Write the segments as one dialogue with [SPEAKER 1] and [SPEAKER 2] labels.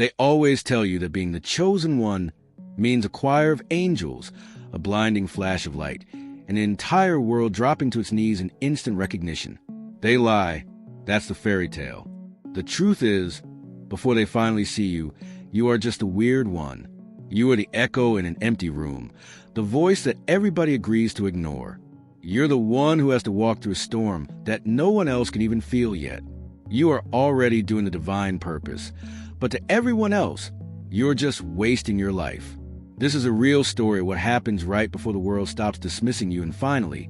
[SPEAKER 1] They always tell you that being the chosen one means a choir of angels, a blinding flash of light, and an entire world dropping to its knees in instant recognition. They lie. That's the fairy tale. The truth is, before they finally see you, you are just a weird one. You are the echo in an empty room, the voice that everybody agrees to ignore. You're the one who has to walk through a storm that no one else can even feel yet. You are already doing the divine purpose, but to everyone else, you're just wasting your life. This is a real story of what happens right before the world stops dismissing you and finally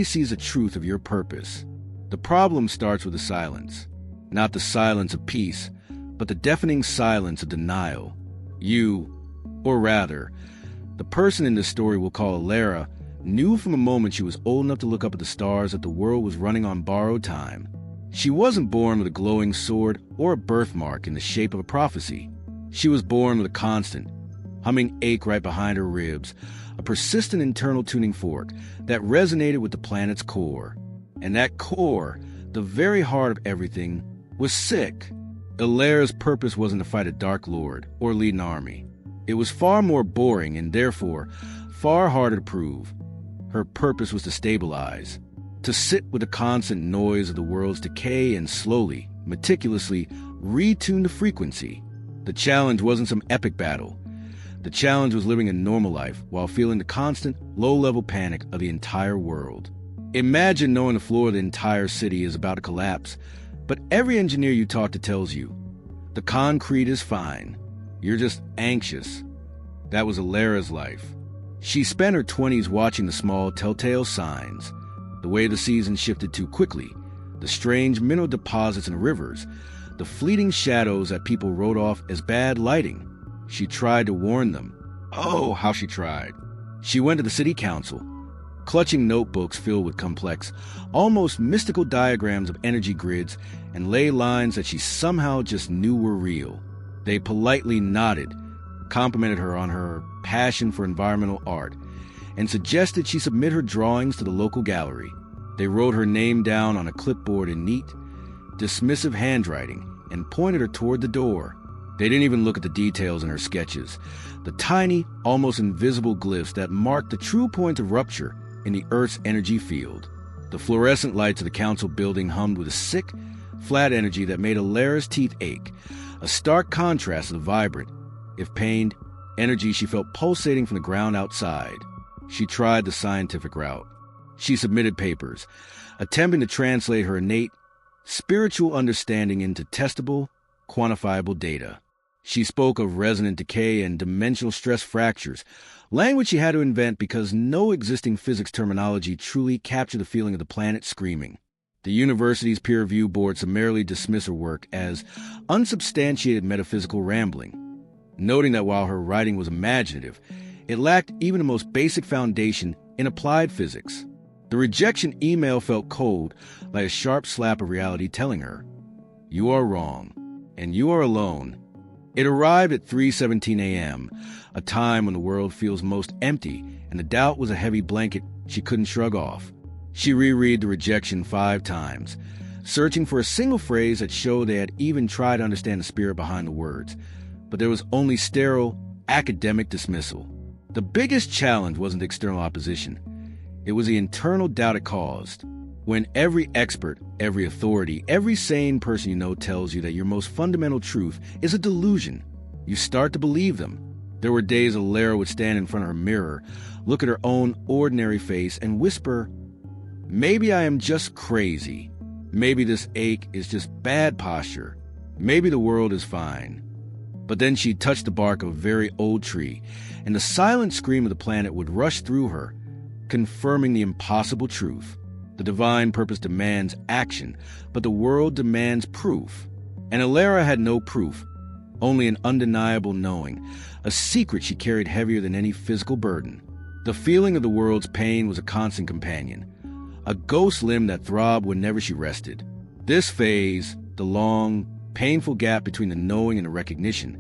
[SPEAKER 1] sees the truth of your purpose. The problem starts with the silence. Not the silence of peace, but the deafening silence of denial. You, or rather, the person in this story we'll call Alara, knew from the moment she was old enough to look up at the stars that the world was running on borrowed time. She wasn't born with a glowing sword or a birthmark in the shape of a prophecy. She was born with a constant, humming ache right behind her ribs, a persistent internal tuning fork that resonated with the planet's core. And that core, the very heart of everything, was sick. Alara's purpose wasn't to fight a Dark Lord or lead an army. It was far more boring and therefore far harder to prove. Her purpose was to stabilize, to sit with the constant noise of the world's decay and slowly, meticulously, retune the frequency. The challenge wasn't some epic battle. The challenge was living a normal life while feeling the constant, low-level panic of the entire world. Imagine knowing the floor of the entire city is about to collapse, but every engineer you talk to tells you, the concrete is fine. You're just anxious. That was Alara's life. She spent her 20s watching the small telltale signs, the way the season shifted too quickly, the strange mineral deposits in rivers, the fleeting shadows that people wrote off as bad lighting. She tried to warn them. Oh, how she tried. She went to the city council, clutching notebooks filled with complex, almost mystical diagrams of energy grids and ley lines that she somehow just knew were real. They politely nodded, complimented her on her passion for environmental art, and suggested she submit her drawings to the local gallery. They wrote her name down on a clipboard in neat, dismissive handwriting and pointed her toward the door. They didn't even look at the details in her sketches, the tiny, almost invisible glyphs that marked the true point of rupture in the Earth's energy field. The fluorescent lights of the council building hummed with a sick, flat energy that made Alara's teeth ache, a stark contrast to the vibrant, if pained, energy she felt pulsating from the ground outside. She tried the scientific route. She submitted papers, attempting to translate her innate, spiritual understanding into testable, quantifiable data. She spoke of resonant decay and dimensional stress fractures, language she had to invent because no existing physics terminology truly captured the feeling of the planet screaming. The university's peer review board summarily dismissed her work as unsubstantiated metaphysical rambling, noting that while her writing was imaginative, it lacked even the most basic foundation in applied physics. The rejection email felt cold, like a sharp slap of reality telling her, "You are wrong, and you are alone." It arrived at 3:17 a.m., a time when the world feels most empty, and the doubt was a heavy blanket she couldn't shrug off. She reread the rejection 5 times, searching for a single phrase that showed they had even tried to understand the spirit behind the words. But there was only sterile, academic dismissal. The biggest challenge wasn't external opposition. It was the internal doubt it caused. When every expert, every authority, every sane person you know tells you that your most fundamental truth is a delusion, you start to believe them. There were days Alara would stand in front of her mirror, look at her own ordinary face, and whisper, "Maybe I am just crazy. Maybe this ache is just bad posture. Maybe the world is fine." But then she'd touch the bark of a very old tree, and the silent scream of the planet would rush through her, confirming the impossible truth. The divine purpose demands action, but the world demands proof. And Alara had no proof, only an undeniable knowing, a secret she carried heavier than any physical burden. The feeling of the world's pain was a constant companion, a ghost limb that throbbed whenever she rested. This phase, the long, painful gap between the knowing and the recognition,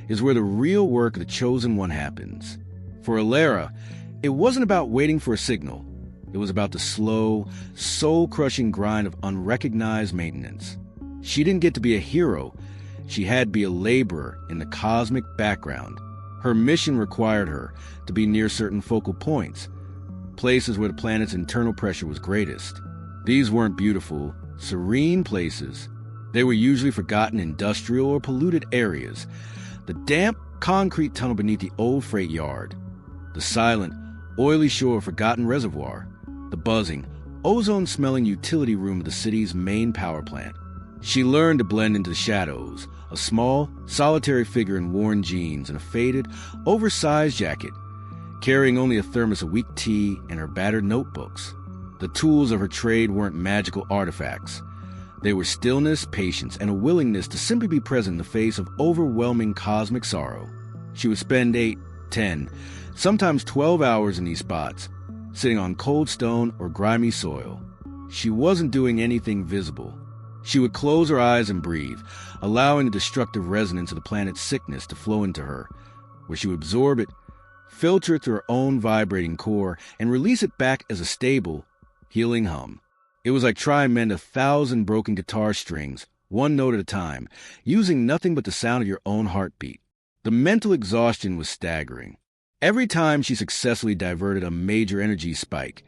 [SPEAKER 1] is where the real work of the chosen one happens. For Alara, it wasn't about waiting for a signal. It was about the slow, soul-crushing grind of unrecognized maintenance. She didn't get to be a hero. She had to be a laborer in the cosmic background. Her mission required her to be near certain focal points, places where the planet's internal pressure was greatest. These weren't beautiful, serene places. They were usually forgotten industrial or polluted areas. The damp concrete tunnel beneath the old freight yard, the silent, oily shore of forgotten reservoir, the buzzing, ozone-smelling utility room of the city's main power plant. She learned to blend into the shadows, a small, solitary figure in worn jeans and a faded, oversized jacket, carrying only a thermos of weak tea and her battered notebooks. The tools of her trade weren't magical artifacts. They were stillness, patience, and a willingness to simply be present in the face of overwhelming cosmic sorrow. She would spend 8, 10, sometimes 12 hours in these spots, sitting on cold stone or grimy soil. She wasn't doing anything visible. She would close her eyes and breathe, allowing the destructive resonance of the planet's sickness to flow into her, where she would absorb it, filter it through her own vibrating core, and release it back as a stable, healing hum. It was like trying to mend 1,000 broken guitar strings, one note at a time, using nothing but the sound of your own heartbeat. The mental exhaustion was staggering. Every time she successfully diverted a major energy spike,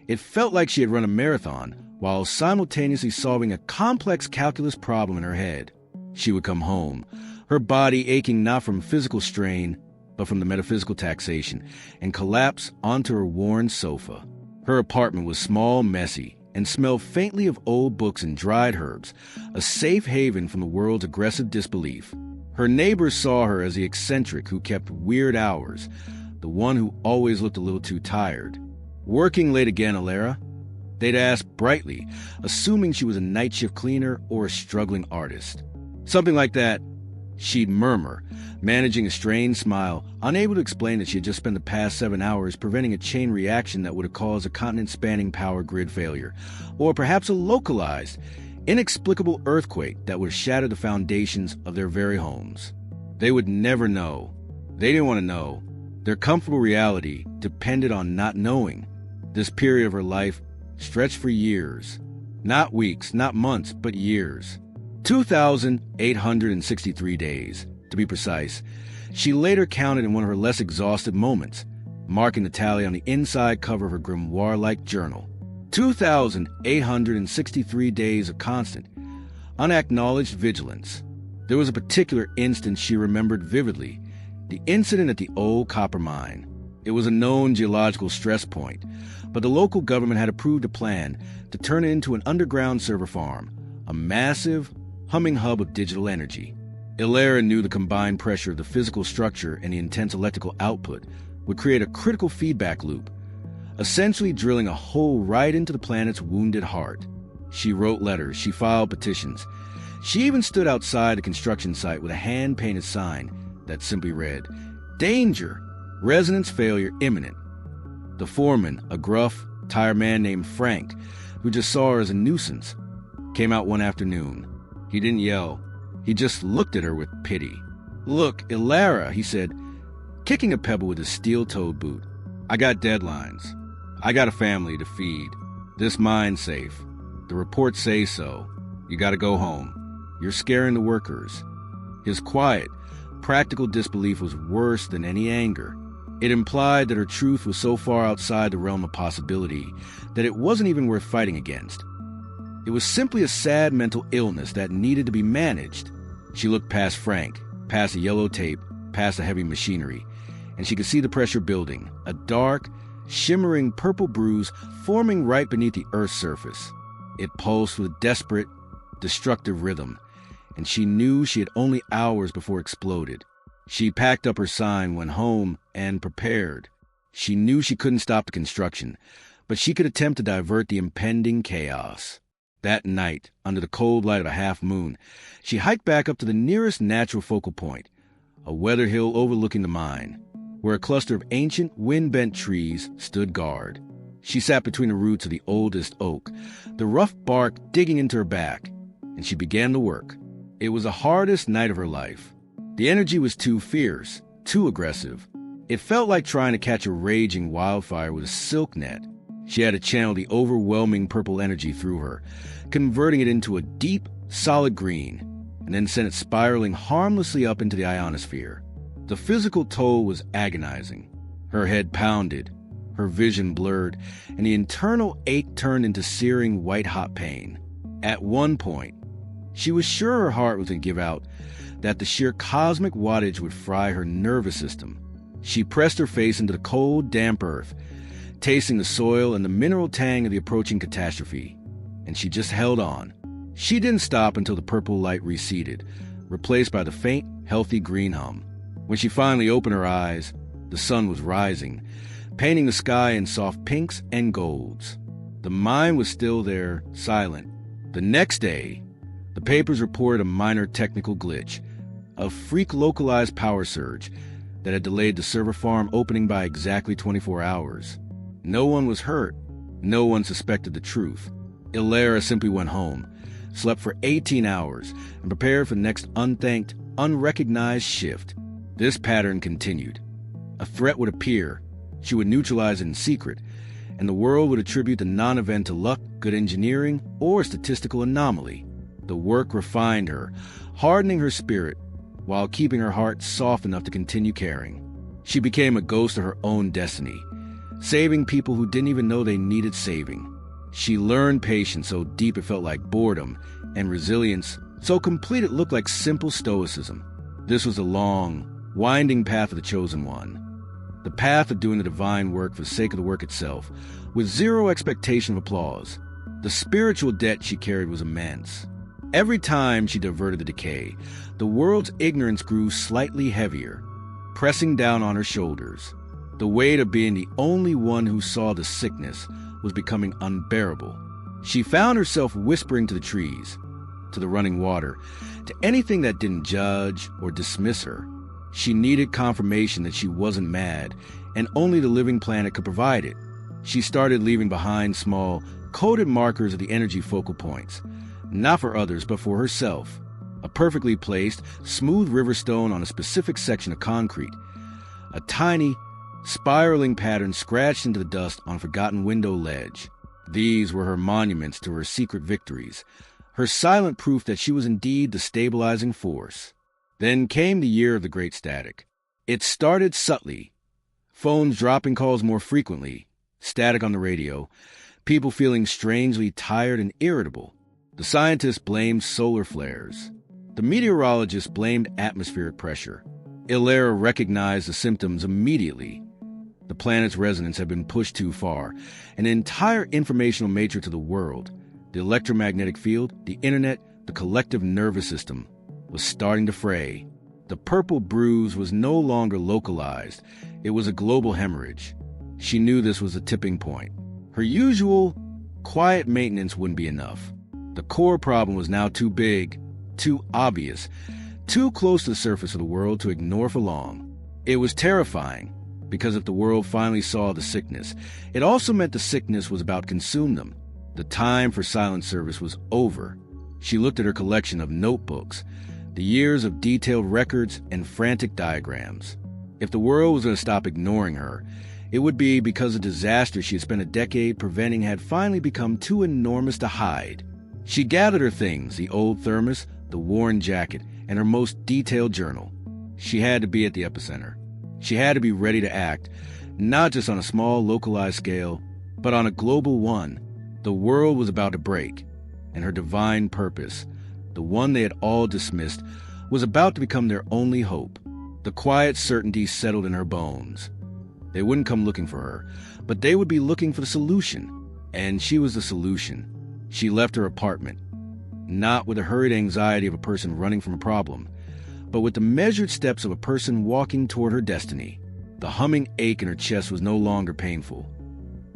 [SPEAKER 1] it felt like she had run a marathon while simultaneously solving a complex calculus problem in her head. She would come home, her body aching not from physical strain, but from the metaphysical taxation, and collapse onto her worn sofa. Her apartment was small, messy, and smelled faintly of old books and dried herbs, a safe haven from the world's aggressive disbelief. Her neighbors saw her as the eccentric who kept weird hours, the one who always looked a little too tired. "Working late again, Alara?" They'd ask brightly, assuming she was a night shift cleaner or a struggling artist. Something like that. She'd murmur, managing a strained smile, unable to explain that she had just spent the past 7 hours preventing a chain reaction that would have caused a continent-spanning power grid failure, or perhaps a localized, inexplicable earthquake that would have shattered the foundations of their very homes. They would never know. They didn't want to know. Their comfortable reality depended on not knowing. This period of her life stretched for years. Not weeks, not months, but years. 2,863 days, to be precise. She later counted in one of her less exhausted moments, marking the tally on the inside cover of her grimoire-like journal. 2,863 days of constant, unacknowledged vigilance. There was a particular instance she remembered vividly, the incident at the old copper mine. It was a known geological stress point, but the local government had approved a plan to turn it into an underground server farm, a massive, humming hub of digital energy. Alara knew the combined pressure of the physical structure and the intense electrical output would create a critical feedback loop, essentially drilling a hole right into the planet's wounded heart. She wrote letters, she filed petitions. She even stood outside the construction site with a hand-painted sign that simply read, "Danger! Resonance failure imminent." The foreman, a gruff, tired man named Frank, who just saw her as a nuisance, came out one afternoon. He didn't yell. He just looked at her with pity. "Look, Alara," he said, kicking a pebble with his steel-toed boot. "I got deadlines. I got a family to feed. This mine's safe. The reports say so. You gotta go home. You're scaring the workers." His quiet, practical disbelief was worse than any anger. It implied that her truth was so far outside the realm of possibility that it wasn't even worth fighting against. It was simply a sad mental illness that needed to be managed. She looked past Frank, past the yellow tape, past the heavy machinery, and she could see the pressure building, a dark, shimmering purple bruise forming right beneath the Earth's surface. It pulsed with desperate, destructive rhythm, and she knew she had only hours before it exploded. She packed up her sign, went home, and prepared. She knew she couldn't stop the construction, but she could attempt to divert the impending chaos. That night, under the cold light of a half moon, she hiked back up to the nearest natural focal point, a weather hill overlooking the mine, where a cluster of ancient, wind-bent trees stood guard. She sat between the roots of the oldest oak, the rough bark digging into her back, and she began to work. It was the hardest night of her life. The energy was too fierce, too aggressive. It felt like trying to catch a raging wildfire with a silk net. She had to channel the overwhelming purple energy through her, converting it into a deep, solid green, and then sent it spiraling harmlessly up into the ionosphere. The physical toll was agonizing. Her head pounded, her vision blurred, and the internal ache turned into searing white-hot pain. At one point, she was sure her heart was going to give out, that the sheer cosmic wattage would fry her nervous system. She pressed her face into the cold, damp earth, tasting the soil and the mineral tang of the approaching catastrophe. And she just held on. She didn't stop until the purple light receded, replaced by the faint, healthy green hum. When she finally opened her eyes, the sun was rising, painting the sky in soft pinks and golds. The mine was still there, silent. The next day, the papers reported a minor technical glitch, a freak-localized power surge that had delayed the server farm opening by exactly 24 hours. No one was hurt. No one suspected the truth. Ilera simply went home, slept for 18 hours, and prepared for the next unthanked, unrecognized shift. This pattern continued. A threat would appear. She would neutralize it in secret, and the world would attribute the non-event to luck, good engineering, or statistical anomaly. The work refined her, hardening her spirit, while keeping her heart soft enough to continue caring. She became a ghost of her own destiny, saving people who didn't even know they needed saving. She learned patience so deep it felt like boredom, and resilience so complete it looked like simple stoicism. This was the long, winding path of the chosen one. The path of doing the divine work for the sake of the work itself, with zero expectation of applause. The spiritual debt she carried was immense. Every time she diverted the decay, the world's ignorance grew slightly heavier, pressing down on her shoulders. The weight of being the only one who saw the sickness was becoming unbearable. She found herself whispering to the trees, to the running water, to anything that didn't judge or dismiss her. She needed confirmation that she wasn't mad, and only the living planet could provide it. She started leaving behind small, coded markers of the energy focal points, not for others, but for herself. A perfectly placed, smooth river stone on a specific section of concrete. A tiny, spiraling pattern scratched into the dust on a forgotten window ledge. These were her monuments to her secret victories, her silent proof that she was indeed the stabilizing force. Then came the year of the Great Static. It started subtly. Phones dropping calls more frequently, static on the radio, people feeling strangely tired and irritable. The scientists blamed solar flares. The meteorologists blamed atmospheric pressure. Ilera recognized the symptoms immediately. The planet's resonance had been pushed too far. An entire informational matrix of the world, the electromagnetic field, the internet, the collective nervous system, was starting to fray. The purple bruise was no longer localized. It was a global hemorrhage. She knew this was a tipping point. Her usual, quiet maintenance wouldn't be enough. The core problem was now too big, too obvious, too close to the surface of the world to ignore for long. It was terrifying, because if the world finally saw the sickness, it also meant the sickness was about to consume them. The time for silent service was over. She looked at her collection of notebooks, the years of detailed records and frantic diagrams. If the world was going to stop ignoring her, it would be because the disaster she had spent a decade preventing had finally become too enormous to hide. She gathered her things, the old thermos, the worn jacket, and her most detailed journal. She had to be at the epicenter. She had to be ready to act, not just on a small, localized scale, but on a global one. The world was about to break, and her divine purpose, the one they had all dismissed, was about to become their only hope. The quiet certainty settled in her bones. They wouldn't come looking for her, but they would be looking for the solution. And she was the solution. She left her apartment, not with the hurried anxiety of a person running from a problem, but with the measured steps of a person walking toward her destiny. The humming ache in her chest was no longer painful.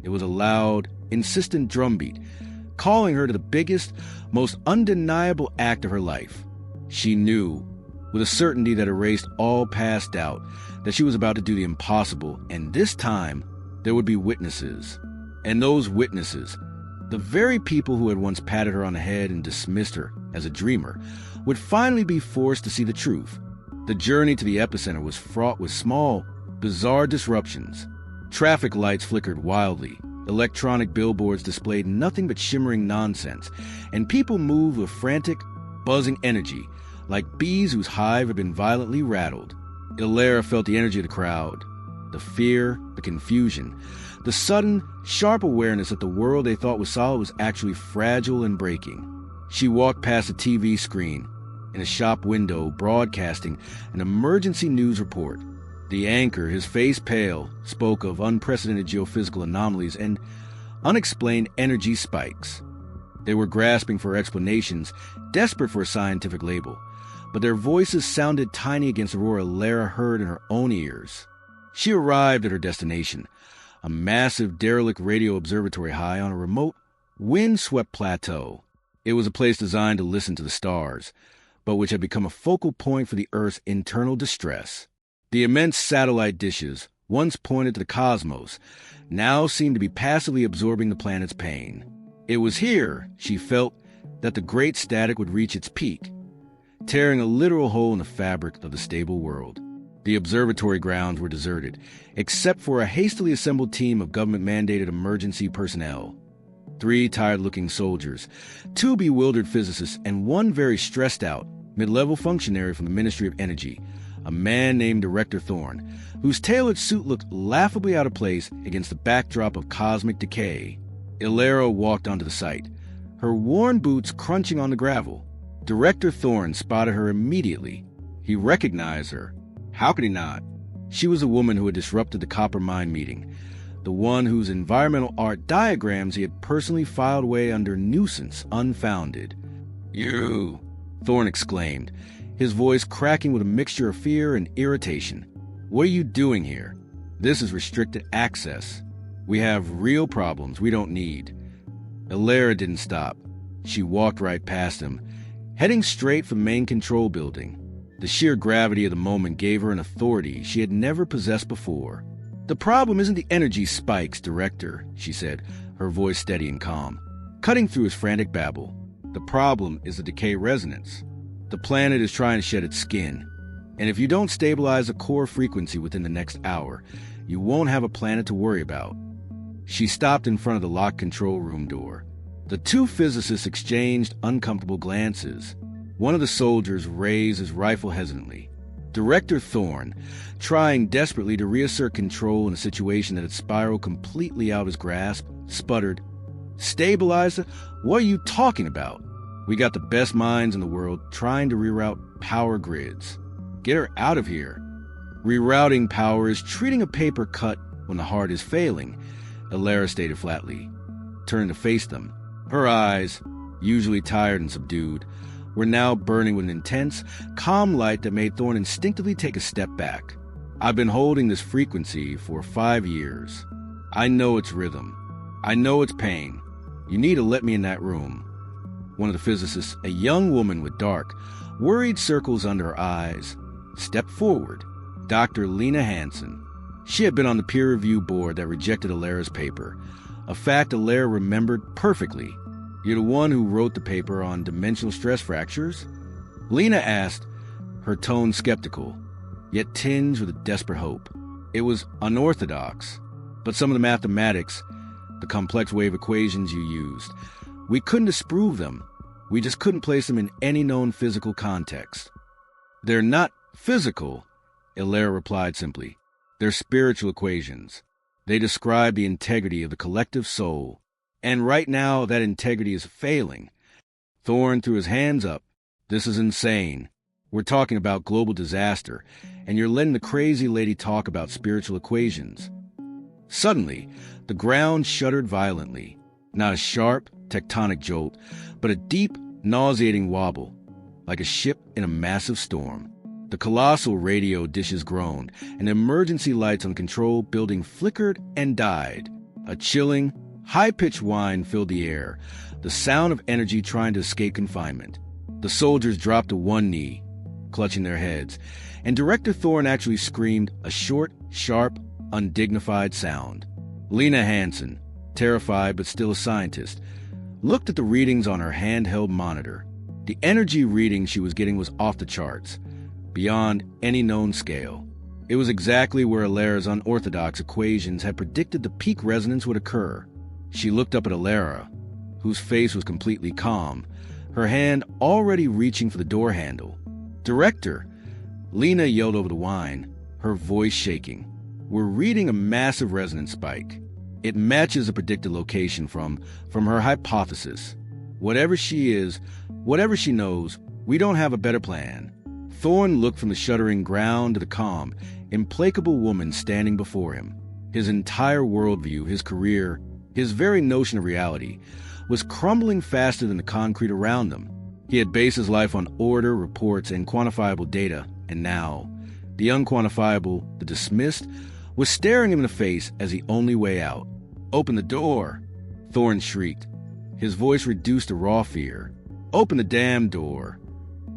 [SPEAKER 1] It was a loud, insistent drumbeat, calling her to the biggest, most undeniable act of her life. She knew, with a certainty that erased all past doubt, that she was about to do the impossible, and this time there would be witnesses. And those witnesses, the very people who had once patted her on the head and dismissed her as a dreamer, would finally be forced to see the truth. The journey to the epicenter was fraught with small, bizarre disruptions. Traffic lights flickered wildly. Electronic billboards displayed nothing but shimmering nonsense, and people moved with frantic, buzzing energy, like bees whose hive had been violently rattled. Illaira felt the energy of the crowd, the fear, the confusion, the sudden, sharp awareness that the world they thought was solid was actually fragile and breaking. She walked past a TV screen in a shop window broadcasting an emergency news report. The anchor, his face pale, spoke of unprecedented geophysical anomalies and unexplained energy spikes. They were grasping for explanations, desperate for a scientific label, but their voices sounded tiny against the roar Illaira heard in her own ears. She arrived at her destination, a massive derelict radio observatory high on a remote, wind-swept plateau. It was a place designed to listen to the stars, but which had become a focal point for the Earth's internal distress. The immense satellite dishes, once pointed to the cosmos, now seemed to be passively absorbing the planet's pain. It was here, she felt, that the great static would reach its peak, tearing a literal hole in the fabric of the stable world. The observatory grounds were deserted, except for a hastily assembled team of government-mandated emergency personnel. 3 tired-looking soldiers, 2 bewildered physicists, and 1 very stressed-out, mid-level functionary from the Ministry of Energy, a man named Director Thorne, whose tailored suit looked laughably out of place against the backdrop of cosmic decay. Illaira walked onto the site, her worn boots crunching on the gravel. Director Thorne spotted her immediately. He recognized her. How could he not? She was a woman who had disrupted the copper mine meeting, the one whose environmental art diagrams he had personally filed away under nuisance unfounded. "You!" Thorne exclaimed, his voice cracking with a mixture of fear and irritation. "What are you doing here? This is restricted access. We have real problems we don't need." Illaira didn't stop. She walked right past him, heading straight for the main control building. The sheer gravity of the moment gave her an authority she had never possessed before. "The problem isn't the energy spikes, Director," she said, her voice steady and calm, cutting through his frantic babble. "The problem is the decay resonance. The planet is trying to shed its skin, and if you don't stabilize the core frequency within the next hour, you won't have a planet to worry about." She stopped in front of the locked control room door. The 2 physicists exchanged uncomfortable glances. One of the soldiers raised his rifle hesitantly. Director Thorne, trying desperately to reassert control in a situation that had spiraled completely out of his grasp, sputtered, "Stabilize it? What are you talking about? We got the best minds in the world trying to reroute power grids. Get her out of here." "Rerouting power is treating a paper cut when the heart is failing," Illaira stated flatly, turning to face them. Her eyes, usually tired and subdued, were now burning with an intense, calm light that made Thorne instinctively take a step back. "I've been holding this frequency for 5 years. I know its rhythm. I know its pain. You need to let me in that room." One of the physicists, a young woman with dark, worried circles under her eyes, stepped forward. Dr. Lena Hansen. She had been on the peer review board that rejected Illaira's paper, a fact Illaira remembered perfectly. "You're the one who wrote the paper on dimensional stress fractures?" Lena asked, her tone skeptical, yet tinged with a desperate hope. "It was unorthodox, but some of the mathematics, the complex wave equations you used, we couldn't disprove them. We just couldn't place them in any known physical context." "They're not physical," Illaira replied simply. "They're spiritual equations. They describe the integrity of the collective soul. And right now, that integrity is failing." Thorne threw his hands up. "This is insane. We're talking about global disaster, and you're letting the crazy lady talk about spiritual equations." Suddenly, the ground shuddered violently. Not a sharp, tectonic jolt, but a deep, nauseating wobble, like a ship in a massive storm. The colossal radio dishes groaned, and emergency lights on the control building flickered and died. A chilling, high-pitched whine filled the air, the sound of energy trying to escape confinement. The soldiers dropped to one knee, clutching their heads, and Director Thorne actually screamed a short, sharp, undignified sound. Lena Hansen, terrified but still a scientist, looked at the readings on her handheld monitor. The energy reading she was getting was off the charts, beyond any known scale. It was exactly where Illaira's unorthodox equations had predicted the peak resonance would occur. She looked up at Illaira, whose face was completely calm, her hand already reaching for the door handle. "Director!" Lena yelled over the whine, her voice shaking. "We're reading a massive resonance spike. It matches a predicted location from her hypothesis. Whatever she is, whatever she knows, we don't have a better plan." Thorne looked from the shuddering ground to the calm, implacable woman standing before him. His entire worldview, his career, his very notion of reality, was crumbling faster than the concrete around him. He had based his life on order, reports, and quantifiable data, and now, the unquantifiable, the dismissed, was staring him in the face as the only way out. "Open the door!" Thorne shrieked, his voice reduced to raw fear. "Open the damn door!"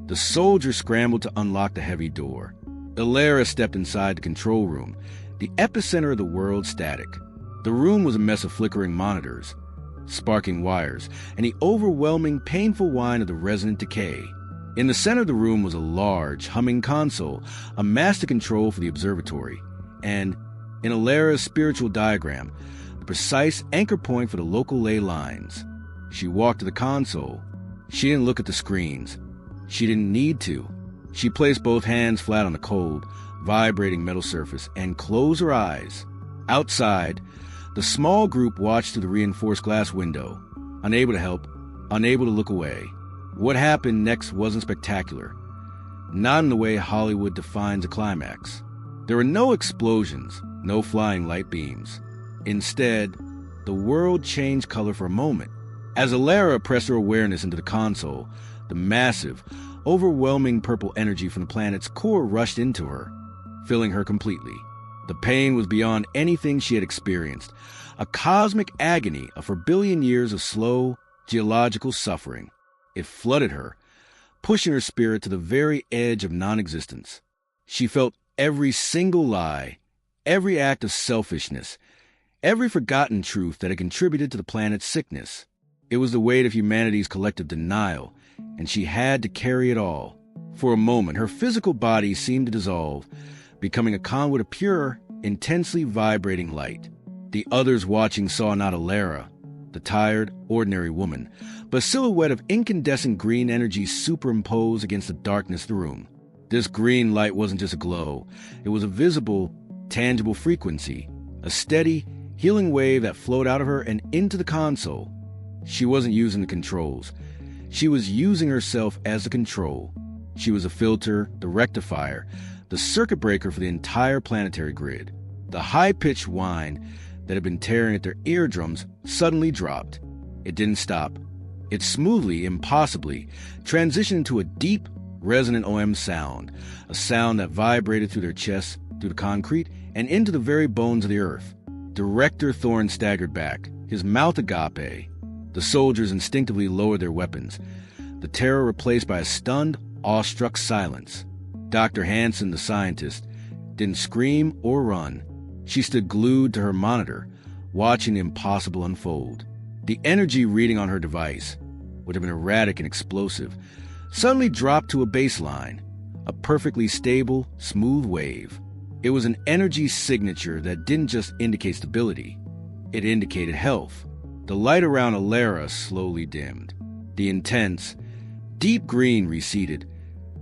[SPEAKER 1] The soldier scrambled to unlock the heavy door. Ilera stepped inside the control room, the epicenter of the world's static. The room was a mess of flickering monitors, sparking wires, and the overwhelming, painful whine of the resonant decay. In the center of the room was a large, humming console, a master control for the observatory, and, in Ilera's spiritual diagram, the precise anchor point for the local ley lines. She walked to the console. She didn't look at the screens. She didn't need to. She placed both hands flat on the cold, vibrating metal surface and closed her eyes. Outside, the small group watched through the reinforced glass window, unable to help, unable to look away. What happened next wasn't spectacular, not in the way Hollywood defines a climax. There were no explosions, no flying light beams. Instead, the world changed color for a moment. As Ilera pressed her awareness into the console, the massive, overwhelming purple energy from the planet's core rushed into her, filling her completely. The pain was beyond anything she had experienced, a cosmic agony of 4 billion years of slow, geological suffering. It flooded her, pushing her spirit to the very edge of non-existence. She felt every single lie, every act of selfishness, every forgotten truth that had contributed to the planet's sickness. It was the weight of humanity's collective denial, and she had to carry it all. For a moment, her physical body seemed to dissolve, becoming a conduit of pure, intensely vibrating light. The others watching saw not Ilera, the tired, ordinary woman, but a silhouette of incandescent green energy superimposed against the darkness of the room. This green light wasn't just a glow. It was a visible, tangible frequency, a steady, healing wave that flowed out of her and into the console. She wasn't using the controls. She was using herself as the control. She was a filter, the rectifier, the circuit breaker for the entire planetary grid. The high-pitched whine that had been tearing at their eardrums suddenly dropped. It didn't stop. It smoothly, impossibly, transitioned into a deep, resonant OM sound, a sound that vibrated through their chests, through the concrete, and into the very bones of the earth. Director Thorne staggered back, his mouth agape. The soldiers instinctively lowered their weapons, the terror replaced by a stunned, awestruck silence. Dr. Hansen, the scientist, didn't scream or run. She stood glued to her monitor, watching the impossible unfold. The energy reading on her device, would have been erratic and explosive, suddenly dropped to a baseline, a perfectly stable, smooth wave. It was an energy signature that didn't just indicate stability. It indicated health. The light around Ilera slowly dimmed. The intense, deep green receded,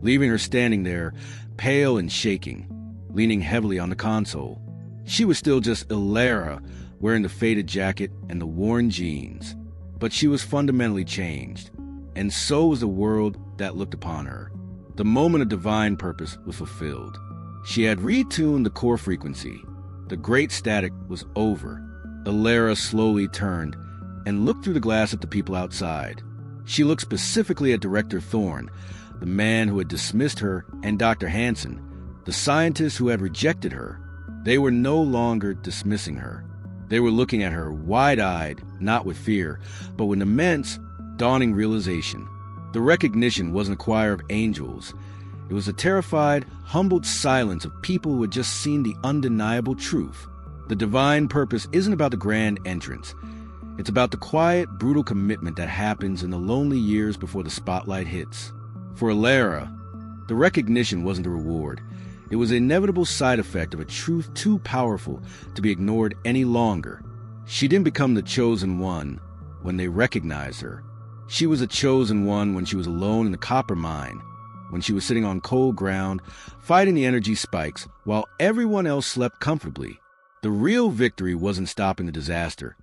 [SPEAKER 1] leaving her standing there, pale and shaking, leaning heavily on the console. She was still just Ilera, wearing the faded jacket and the worn jeans. But she was fundamentally changed, and so was the world that looked upon her. The moment of divine purpose was fulfilled. She had retuned the core frequency. The great static was over. Ilera slowly turned and looked through the glass at the people outside. She looked specifically at Director Thorne, the man who had dismissed her, and Dr. Hansen, the scientist who had rejected her. They were no longer dismissing her. They were looking at her wide-eyed, not with fear, but with immense, dawning realization. The recognition wasn't a choir of angels. It was a terrified, humbled silence of people who had just seen the undeniable truth. The divine purpose isn't about the grand entrance. It's about the quiet, brutal commitment that happens in the lonely years before the spotlight hits. For Ilera, the recognition wasn't a reward. It was an inevitable side effect of a truth too powerful to be ignored any longer. She didn't become the chosen one when they recognized her. She was a chosen one when she was alone in the copper mine, when she was sitting on cold ground, fighting the energy spikes, while everyone else slept comfortably. The real victory wasn't stopping the disaster.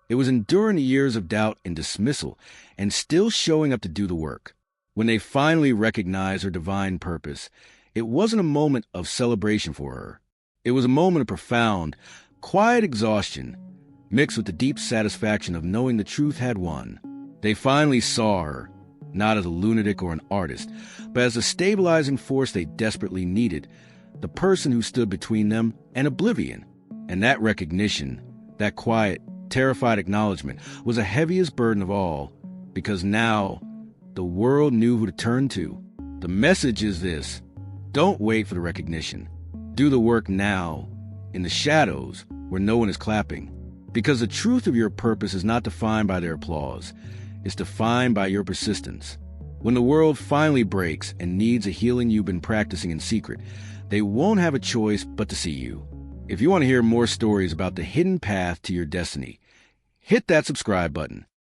[SPEAKER 1] It was enduring the years of doubt and dismissal, and still showing up to do the work. When they finally recognized her divine purpose, it wasn't a moment of celebration for her. It was a moment of profound, quiet exhaustion, mixed with the deep satisfaction of knowing the truth had won. They finally saw her, not as a lunatic or an artist, but as a stabilizing force they desperately needed, the person who stood between them and oblivion. And that recognition, that quiet, terrified acknowledgement, was the heaviest burden of all, because now the world knew who to turn to. The message is this: don't wait for the recognition. Do the work now, in the shadows, where no one is clapping. Because the truth of your purpose is not defined by their applause. It's defined by your persistence. When the world finally breaks and needs a healing you've been practicing in secret, they won't have a choice but to see you. If you want to hear more stories about the hidden path to your destiny, hit that subscribe button.